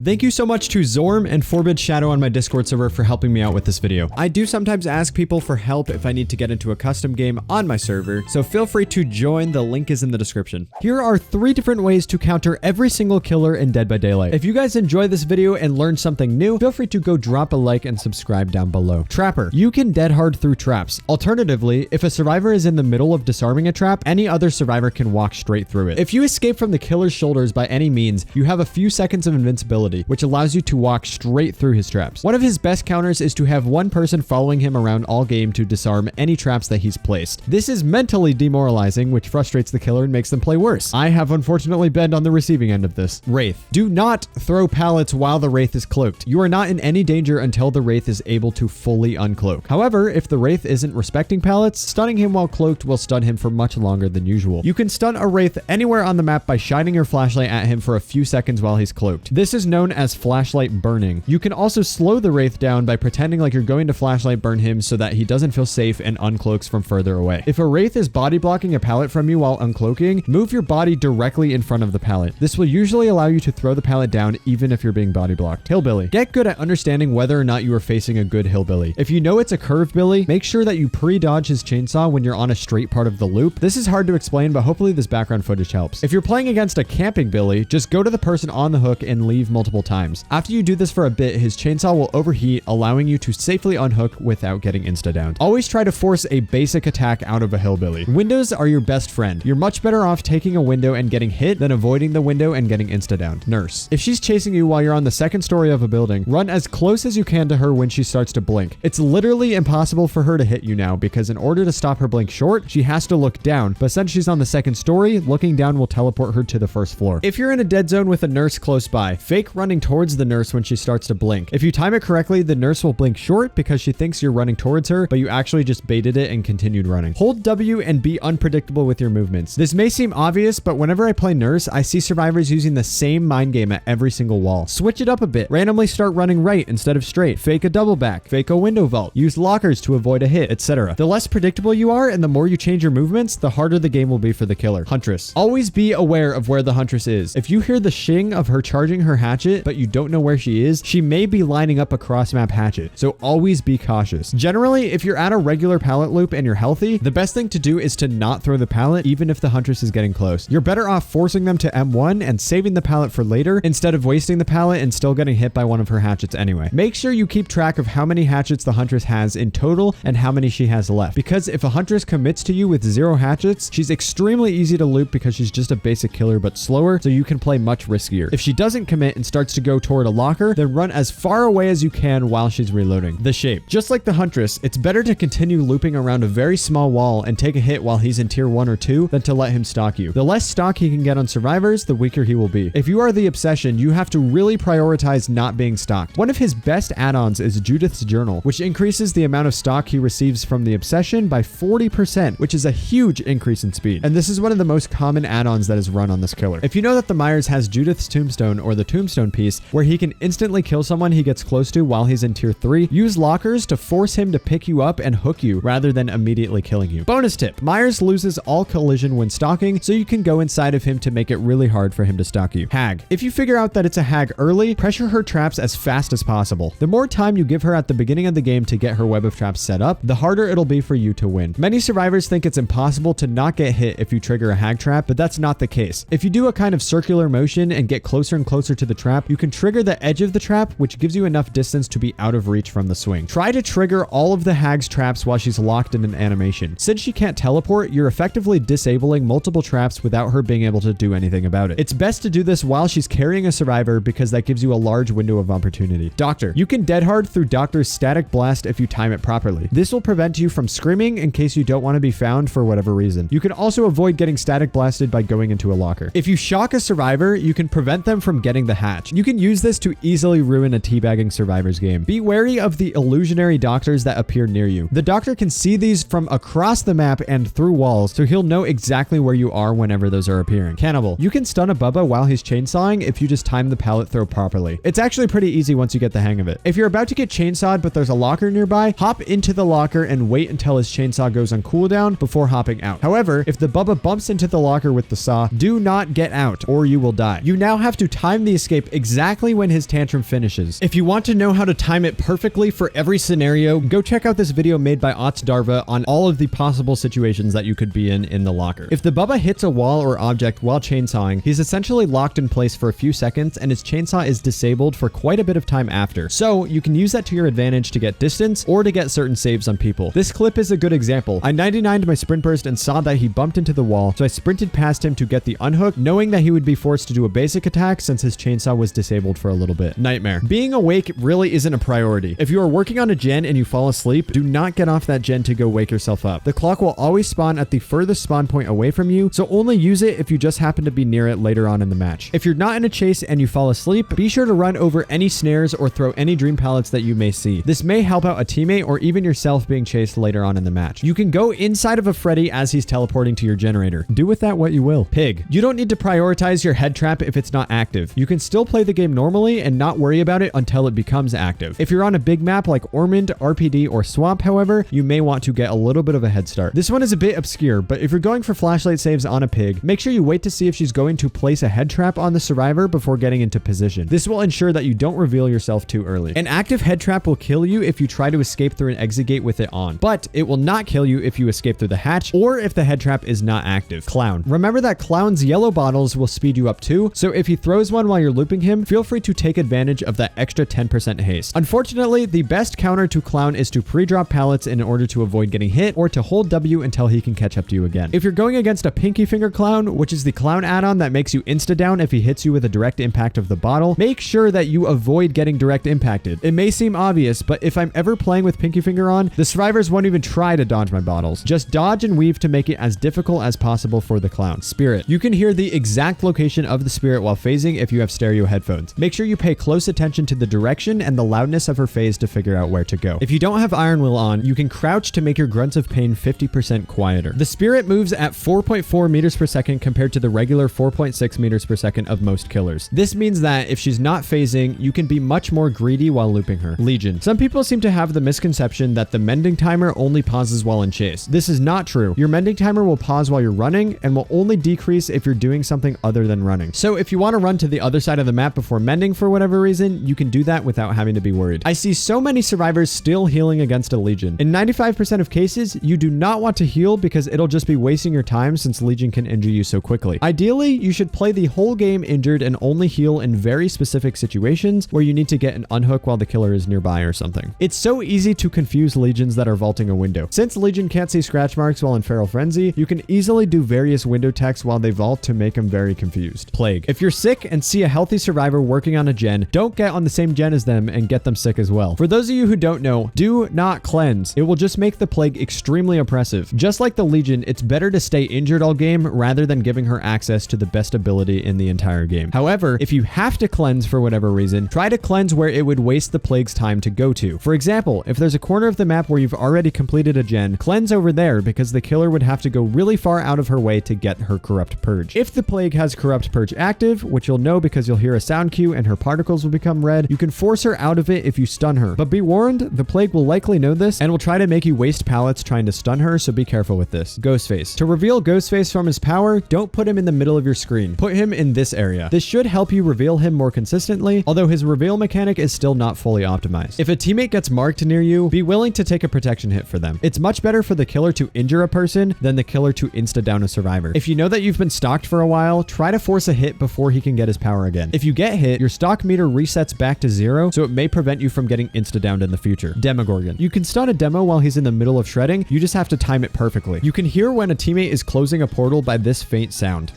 Thank you so much to Zorm and Forbid Shadow on my Discord server for helping me out with this video. I do sometimes ask people for help if I need to get into a custom game on my server, so feel free to join, the link is in the description. Here are 3 different ways to counter every single killer in Dead by Daylight. If you guys enjoy this video and learn something new, feel free to go drop a like and subscribe down below. Trapper. You can dead hard through traps. Alternatively, if a survivor is in the middle of disarming a trap, any other survivor can walk straight through it. If you escape from the killer's shoulders by any means, you have a few seconds of invincibility, which allows you to walk straight through his traps. One of his best counters is to have one person following him around all game to disarm any traps that he's placed. This is mentally demoralizing, which frustrates the killer and makes them play worse. I have unfortunately been on the receiving end of this. Wraith. Do not throw pallets while the Wraith is cloaked. You are not in any danger until the Wraith is able to fully uncloak. However, if the Wraith isn't respecting pallets, stunning him while cloaked will stun him for much longer than usual. You can stun a Wraith anywhere on the map by shining your flashlight at him for a few seconds while he's cloaked. This is known as flashlight burning. You can also slow the Wraith down by pretending like you're going to flashlight burn him so that he doesn't feel safe and uncloaks from further away. If a Wraith is body blocking a pallet from you while uncloaking, move your body directly in front of the pallet. This will usually allow you to throw the pallet down even if you're being body blocked. Hillbilly. Get good at understanding whether or not you are facing a good hillbilly. If you know it's a curved billy, make sure that you pre-dodge his chainsaw when you're on a straight part of the loop. This is hard to explain, but hopefully this background footage helps. If you're playing against a camping billy, just go to the person on the hook and leave multiple times. After you do this for a bit, his chainsaw will overheat, allowing you to safely unhook without getting insta-downed. Always try to force a basic attack out of a hillbilly. Windows are your best friend. You're much better off taking a window and getting hit than avoiding the window and getting insta-downed. Nurse. If she's chasing you while you're on the second story of a building, run as close as you can to her when she starts to blink. It's literally impossible for her to hit you now because in order to stop her blink short, she has to look down, but since she's on the second story, looking down will teleport her to the first floor. If you're in a dead zone with a nurse close by, fake running towards the nurse when she starts to blink. If you time it correctly, the nurse will blink short because she thinks you're running towards her, but you actually just baited it and continued running. Hold W and be unpredictable with your movements. This may seem obvious, but whenever I play nurse, I see survivors using the same mind game at every single wall. Switch it up a bit. Randomly start running right instead of straight. Fake a double back. Fake a window vault. Use lockers to avoid a hit, etc. The less predictable you are and the more you change your movements, the harder the game will be for the killer. Huntress. Always be aware of where the Huntress is. If you hear the shing of her charging her hatchet, but you don't know where she is, she may be lining up a cross-map hatchet, so always be cautious. Generally, if you're at a regular pallet loop and you're healthy, the best thing to do is to not throw the pallet even if the Huntress is getting close. You're better off forcing them to M1 and saving the pallet for later instead of wasting the pallet and still getting hit by one of her hatchets anyway. Make sure you keep track of how many hatchets the Huntress has in total and how many she has left, because if a Huntress commits to you with 0 hatchets, she's extremely easy to loop because she's just a basic killer but slower, so you can play much riskier. If she doesn't commit and starts to go toward a locker, then run as far away as you can while she's reloading. The shape. Just like the Huntress, it's better to continue looping around a very small wall and take a hit while he's in tier 1 or 2 than to let him stalk you. The less stalk he can get on survivors, the weaker he will be. If you are the Obsession, you have to really prioritize not being stalked. One of his best add-ons is Judith's Journal, which increases the amount of stalk he receives from the Obsession by 40%, which is a huge increase in speed. And this is one of the most common add-ons that is run on this killer. If you know that the Myers has Judith's Tombstone or the Tombstone piece, where he can instantly kill someone he gets close to while he's in tier 3, use lockers to force him to pick you up and hook you rather than immediately killing you. Bonus tip. Myers loses all collision when stalking, so you can go inside of him to make it really hard for him to stalk you. Hag. If you figure out that it's a hag early, pressure her traps as fast as possible. The more time you give her at the beginning of the game to get her web of traps set up, the harder it'll be for you to win. Many survivors think it's impossible to not get hit if you trigger a hag trap, but that's not the case. If you do a kind of circular motion and get closer and closer to the trap, you can trigger the edge of the trap, which gives you enough distance to be out of reach from the swing. Try to trigger all of the hag's traps while she's locked in an animation. Since she can't teleport, you're effectively disabling multiple traps without her being able to do anything about it. It's best to do this while she's carrying a survivor because that gives you a large window of opportunity. Doctor. You can dead hard through Doctor's static blast if you time it properly. This will prevent you from screaming in case you don't want to be found for whatever reason. You can also avoid getting static blasted by going into a locker. If you shock a survivor, you can prevent them from getting the hatch. You can use this to easily ruin a teabagging survivor's game. Be wary of the illusionary doctors that appear near you. The doctor can see these from across the map and through walls, so he'll know exactly where you are whenever those are appearing. Cannibal. You can stun a Bubba while he's chainsawing if you just time the pallet throw properly. It's actually pretty easy once you get the hang of it. If you're about to get chainsawed but there's a locker nearby, hop into the locker and wait until his chainsaw goes on cooldown before hopping out. However, if the Bubba bumps into the locker with the saw, do not get out or you will die. You now have to time the escape exactly when his tantrum finishes. If you want to know how to time it perfectly for every scenario, go check out this video made by Darva on all of the possible situations that you could be in the locker. If the Bubba hits a wall or object while chainsawing, he's essentially locked in place for a few seconds and his chainsaw is disabled for quite a bit of time after. So you can use that to your advantage to get distance or to get certain saves on people. This clip is a good example. I 99'd my sprint burst and saw that he bumped into the wall, so I sprinted past him to get the unhook, knowing that he would be forced to do a basic attack since his chainsaw was disabled for a little bit. Nightmare. Being awake really isn't a priority. If you are working on a gen and you fall asleep, do not get off that gen to go wake yourself up. The clock will always spawn at the furthest spawn point away from you, so only use it if you just happen to be near it later on in the match. If you're not in a chase and you fall asleep, be sure to run over any snares or throw any dream pallets that you may see. This may help out a teammate or even yourself being chased later on in the match. You can go inside of a Freddy as he's teleporting to your generator. Do with that what you will. Pig. You don't need to prioritize your head trap if it's not active. You can still play the game normally and not worry about it until it becomes active. If you're on a big map like Ormond, RPD, or Swamp, however, you may want to get a little bit of a head start. This one is a bit obscure, but if you're going for flashlight saves on a pig, make sure you wait to see if she's going to place a head trap on the survivor before getting into position. This will ensure that you don't reveal yourself too early. An active head trap will kill you if you try to escape through an exit gate with it on, but it will not kill you if you escape through the hatch or if the head trap is not active. Clown. Remember that Clown's yellow bottles will speed you up too, so if he throws one while you're looping him, feel free to take advantage of that extra 10% haste. Unfortunately, the best counter to Clown is to pre-drop pallets in order to avoid getting hit or to hold W until he can catch up to you again. If you're going against a Pinky Finger Clown, which is the Clown add-on that makes you insta-down if he hits you with a direct impact of the bottle, make sure that you avoid getting direct impacted. It may seem obvious, but if I'm ever playing with Pinky Finger on, the survivors won't even try to dodge my bottles. Just dodge and weave to make it as difficult as possible for the Clown. Spirit. You can hear the exact location of the spirit while phasing if you have stereo headphones. Make sure you pay close attention to the direction and the loudness of her phase to figure out where to go. If you don't have Iron Will on, you can crouch to make your grunts of pain 50% quieter. The spirit moves at 4.4 meters per second compared to the regular 4.6 meters per second of most killers. This means that if she's not phasing, you can be much more greedy while looping her. Legion. Some people seem to have the misconception that the mending timer only pauses while in chase. This is not true. Your mending timer will pause while you're running and will only decrease if you're doing something other than running. So if you want to run to the other side of the map before mending for whatever reason, you can do that without having to be worried. I see so many survivors still healing against a Legion. In 95% of cases, you do not want to heal because it'll just be wasting your time since Legion can injure you so quickly. Ideally, you should play the whole game injured and only heal in very specific situations where you need to get an unhook while the killer is nearby or something. It's so easy to confuse Legions that are vaulting a window. Since Legion can't see scratch marks while in Feral Frenzy, you can easily do various window techs while they vault to make them very confused. Plague. If you're sick and see a healthy survivor working on a gen, don't get on the same gen as them and get them sick as well. For those of you who don't know, do not cleanse. It will just make the Plague extremely oppressive. Just like the Legion, it's better to stay injured all game rather than giving her access to the best ability in the entire game. However, if you have to cleanse for whatever reason, try to cleanse where it would waste the Plague's time to go to. For example, if there's a corner of the map where you've already completed a gen, cleanse over there because the killer would have to go really far out of her way to get her Corrupt Purge. If the Plague has Corrupt Purge active, which you'll know because you'll hear a sound cue and her particles will become red, you can force her out of it if you stun her. But be warned, the Plague will likely know this and will try to make you waste pallets trying to stun her, so be careful with this. Ghostface. To reveal Ghostface from his power, don't put him in the middle of your screen. Put him in this area. This should help you reveal him more consistently, although his reveal mechanic is still not fully optimized. If a teammate gets marked near you, be willing to take a protection hit for them. It's much better for the killer to injure a person than the killer to insta-down a survivor. If you know that you've been stalked for a while, try to force a hit before he can get his power again. If you get hit, your stock meter resets back to 0, so it may prevent you from getting insta-downed in the future. Demogorgon. You can stun a demo while he's in the middle of shredding, you just have to time it perfectly. You can hear when a teammate is closing a portal by this faint sound.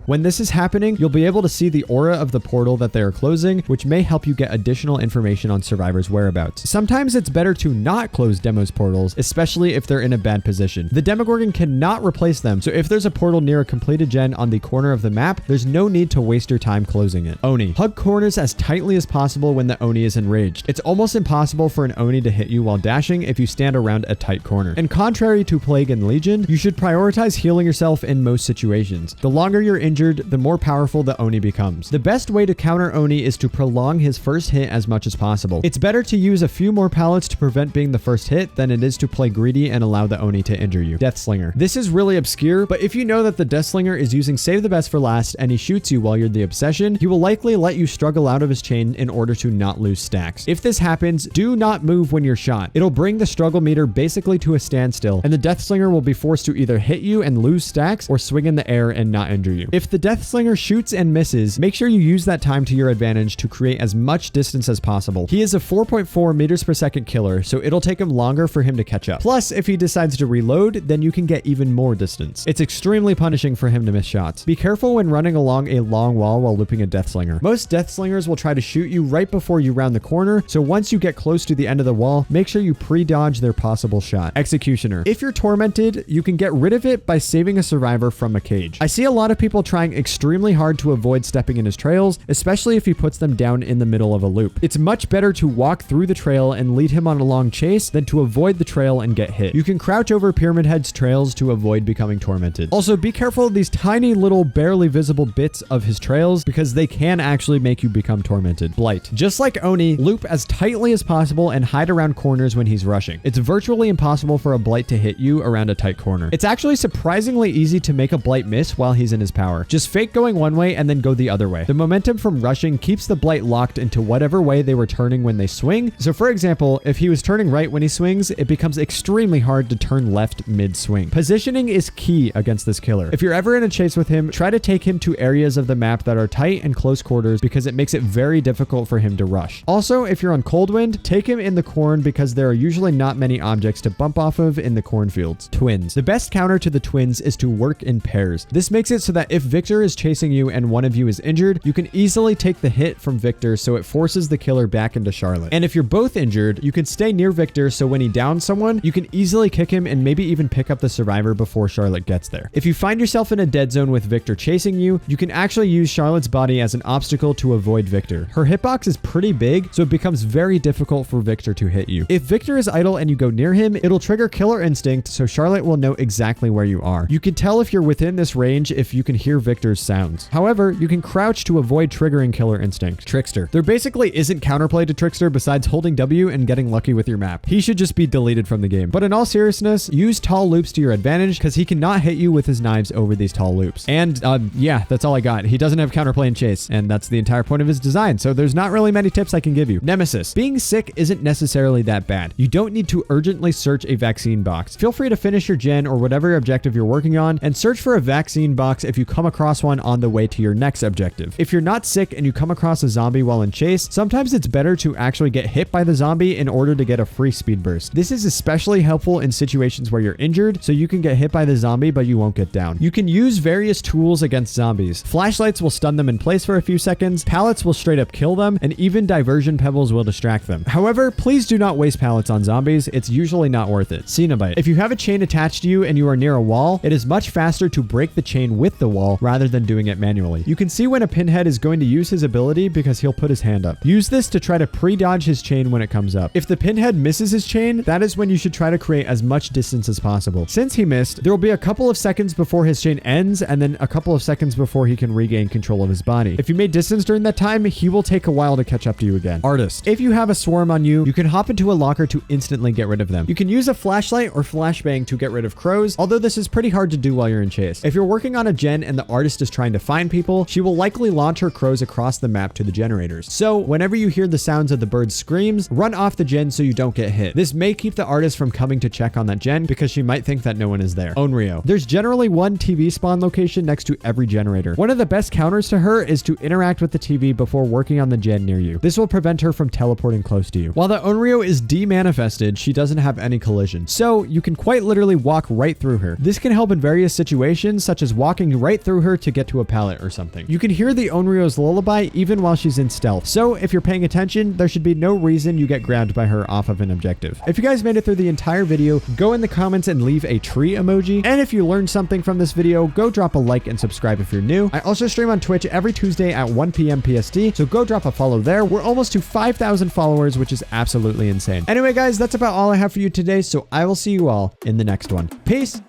When this is happening, you'll be able to see the aura of the portal that they are closing, which may help you get additional information on survivors' whereabouts. Sometimes it's better to not close demos' portals, especially if they're in a bad position. The Demogorgon cannot replace them, so if there's a portal near a completed gen on the corner of the map, there's no need to waste your time closing it. Oni. Hug corners as tightly as possible when the Oni is enraged. It's almost impossible for an Oni to hit you while dashing if you stand around a tight corner. And contrary to Plague and Legion, you should prioritize healing yourself in most situations. The longer you're injured injured, the more powerful the Oni becomes. The best way to counter Oni is to prolong his first hit as much as possible. It's better to use a few more pallets to prevent being the first hit than it is to play greedy and allow the Oni to injure you. Deathslinger. This is really obscure, but if you know that the Deathslinger is using save the best for last and he shoots you while you're the obsession, he will likely let you struggle out of his chain in order to not lose stacks. If this happens, do not move when you're shot. It'll bring the struggle meter basically to a standstill, and the Deathslinger will be forced to either hit you and lose stacks or swing in the air and not injure you. If the Deathslinger shoots and misses, make sure you use that time to your advantage to create as much distance as possible. He is a 4.4 meters per second killer, so it'll take him longer for him to catch up. Plus, if he decides to reload, then you can get even more distance. It's extremely punishing for him to miss shots. Be careful when running along a long wall while looping a Deathslinger. Most Deathslingers will try to shoot you right before you round the corner, so once you get close to the end of the wall, make sure you pre-dodge their possible shot. Executioner. If you're tormented, you can get rid of it by saving a survivor from a cage. I see a lot of people trying extremely hard to avoid stepping in his trails, especially if he puts them down in the middle of a loop. It's much better to walk through the trail and lead him on a long chase than to avoid the trail and get hit. You can crouch over Pyramid Head's trails to avoid becoming tormented. Also, be careful of these tiny little barely visible bits of his trails because they can actually make you become tormented. Blight. Just like Oni, loop as tightly as possible and hide around corners when he's rushing. It's virtually impossible for a Blight to hit you around a tight corner. It's actually surprisingly easy to make a Blight miss while he's in his power. Just fake going one way and then go the other way. The momentum from rushing keeps the Blight locked into whatever way they were turning when they swing. So for example, if he was turning right when he swings, it becomes extremely hard to turn left mid-swing. Positioning is key against this killer. If you're ever in a chase with him, try to take him to areas of the map that are tight and close quarters because it makes it very difficult for him to rush. Also, if you're on cold wind, take him in the corn because there are usually not many objects to bump off of in the cornfields. Twins. The best counter to the twins is to work in pairs. This makes it so that if Victor is chasing you and one of you is injured, you can easily take the hit from Victor, so it forces the killer back into Charlotte. And if you're both injured, you can stay near Victor, so when he downs someone, you can easily kick him and maybe even pick up the survivor before Charlotte gets there. If you find yourself in a dead zone with Victor chasing you, you can actually use Charlotte's body as an obstacle to avoid Victor. Her hitbox is pretty big, so it becomes very difficult for Victor to hit you. If Victor is idle and you go near him, it'll trigger killer instinct, so Charlotte will know exactly where you are. You can tell if you're within this range if you can hear Victor's sounds. However, you can crouch to avoid triggering killer instinct. Trickster. There basically isn't counterplay to Trickster besides holding W and getting lucky with your map. He should just be deleted from the game. But in all seriousness, use tall loops to your advantage because he cannot hit you with his knives over these tall loops. And yeah, that's all I got. He doesn't have counterplay and chase, and that's the entire point of his design, so there's not really many tips I can give you. Nemesis. Being sick isn't necessarily that bad. You don't need to urgently search a vaccine box. Feel free to finish your gen or whatever objective you're working on and search for a vaccine box if you come across one on the way to your next objective. If you're not sick and you come across a zombie while in chase, sometimes it's better to actually get hit by the zombie in order to get a free speed burst. This is especially helpful in situations where you're injured, so you can get hit by the zombie but you won't get down. You can use various tools against zombies. Flashlights will stun them in place for a few seconds, pallets will straight up kill them, and even diversion pebbles will distract them. However, please do not waste pallets on zombies. It's usually not worth it. Cenobite. If you have a chain attached to you and you are near a wall, it is much faster to break the chain with the wall rather than doing it manually. You can see when a Pinhead is going to use his ability because he'll put his hand up. Use this to try to pre-dodge his chain when it comes up. If the Pinhead misses his chain, that is when you should try to create as much distance as possible. Since he missed, there will be a couple of seconds before his chain ends and then a couple of seconds before he can regain control of his body. If you made distance during that time, he will take a while to catch up to you again. Artist. If you have a swarm on you, you can hop into a locker to instantly get rid of them. You can use a flashlight or flashbang to get rid of crows, although this is pretty hard to do while you're in chase. If you're working on a gen and the artist is trying to find people, she will likely launch her crows across the map to the generators. So whenever you hear the sounds of the bird's screams, run off the gen so you don't get hit. This may keep the artist from coming to check on that gen because she might think that no one is there. Onryo. There's generally one TV spawn location next to every generator. One of the best counters to her is to interact with the TV before working on the gen near you. This will prevent her from teleporting close to you. While the Onryo is demanifested, she doesn't have any collision, so you can quite literally walk right through her. This can help in various situations, such as walking right through her to get to a pallet or something. You can hear the Onryo's lullaby even while she's in stealth, so if you're paying attention, there should be no reason you get grabbed by her off of an objective. If you guys made it through the entire video, go in the comments and leave a tree emoji, and if you learned something from this video, go drop a like and subscribe if you're new. I also stream on Twitch every Tuesday at 1 p.m. PST, so go drop a follow there. We're almost to 5,000 followers, which is absolutely insane. Anyway, guys, that's about all I have for you today, so I will see you all in the next one. Peace!